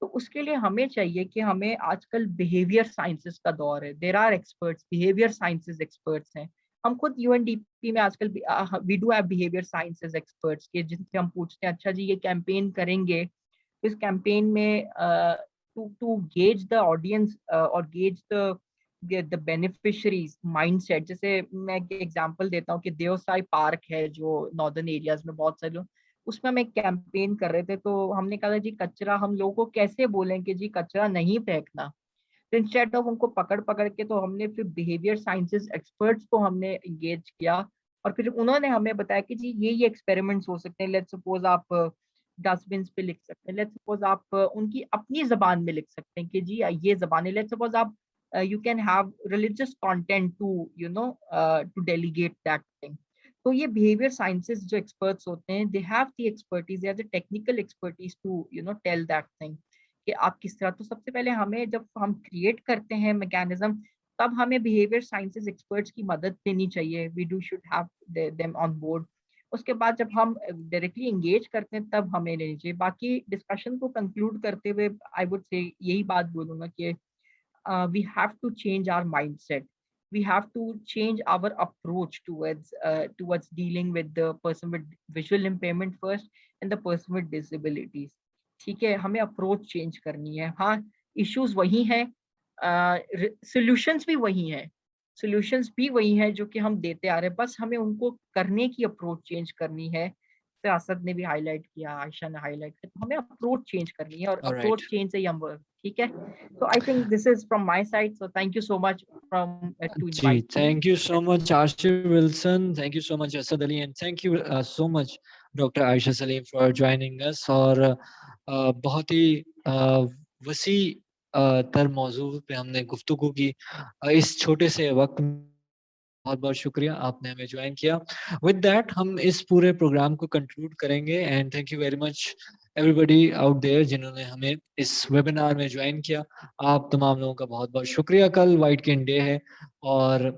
तो उसके लिए हमें चाहिए कि हमें आजकल बिहेवियर साइंसेस का दौर है, there are experts, behaviour sciences experts हैं। हम खुद यूएनडीपी में आजकल we do have behaviour sciences experts के, जिनसे हम पूछते हैं अच्छा जी ये कैंपेन करेंगे, इस कैंपेन में टू गेज द ऑडियंस और गेज द बेनिफिशरीज माइंडसेट। जैसे मैं एक एग्जांपल देता हूँ कि देवसाई पार्क है जो नॉर्दर्न एरियाज में बहुत सारे लोग, उसमें हम एक कैंपेन कर रहे थे, तो हमने कहा था जी कचरा, हम लोगों को कैसे बोलें कि जी कचरा नहीं फेंकना। तो इंस्टेड ऑफ उनको पकड़ पकड़ के, तो हमने फिर बिहेवियर साइंसेस एक्सपर्ट्स को हमने इंगेज किया, और फिर उन्होंने हमें बताया कि जी ये एक्सपेरिमेंट्स हो सकते हैं। लेट्स सपोज आप डस्टबिन पे लिख सकते हैं, लेट्स सपोज आप उनकी अपनी जबान में लिख सकते हैं कि जी ये जबान है। लेट्स सपोज आप you can have religious content to you know to delegate that thing. तो ये बिहेवियर साइंसेस जो एक्सपर्ट्स होते हैं, they have the expertise, they have the technical expertise to you know tell that thing कि आप किस तरह। तो सबसे पहले हमें, जब हम क्रिएट करते हैं मैकेनिज्म, तब हमें बिहेवियर साइंसेस एक्सपर्ट्स की मदद लेनी चाहिए, we do should have them on board. उसके बाद जब हम डायरेक्टली एंगेज करते हैं तब हमें लेनी चाहिए। बाकी डिस्कशन को कंक्लूड करते हुए आई वुड से यही बात बोलूंगा कि we have to change our mindset, we have to change our approach towards dealing with the person with visual impairment first and the person with disabilities। ठीक है, हमें अप्रोच चेंज करनी है। हाँ, इश्यूज वही हैं, सॉल्यूशंस भी वही हैं, सॉल्यूशंस भी वही हैं जो कि हम देते आ रहे हैं, बस हमें उनको करने की अप्रोच चेंज करनी है असद ने भी हाईलाइट किया, आयशा ने हाईलाइट किया, तो हमें अप्रोच चेंज करनी है और All right. अप्रोच चेंज से ही हम ठीक है। तो I think this is from my side, so thank you so much from टू जी, invite. Thank you so much Asif Wilson, thank you so much Asad Ali, and thank you so much doctor Ayesha Saleem for joining us. और बहुत ही वसी तर मौजू पे हमने गुफ्तगू की इस छोटे से वक्त में। बहुत बहुत शुक्रिया आपने हमें ज्वाइन किया। विद दैट हम इस पूरे प्रोग्राम को कंक्लूड करेंगे, and thank you very much everybody out there जिन्होंने हमें इस वेबिनार में ज्वाइन किया। आप तमाम लोगों का बहुत बहुत शुक्रिया। कल वाइट केन डे है और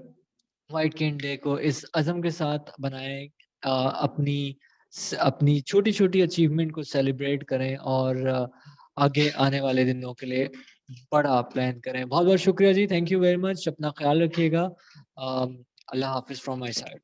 वाइट केन डे को इस अज़म के साथ बनाएं, अपनी छोटी छोटी अचीवमेंट को सेलिब्रेट करें और आगे आने वाले दिनों के लिए बड़ा प्लान करें। बहुत बहुत शुक्रिया जी, थैंक यू वेरी मच, अपना ख्याल रखिएगा। अल्लाह हाफिज फ्रॉम माय साइड।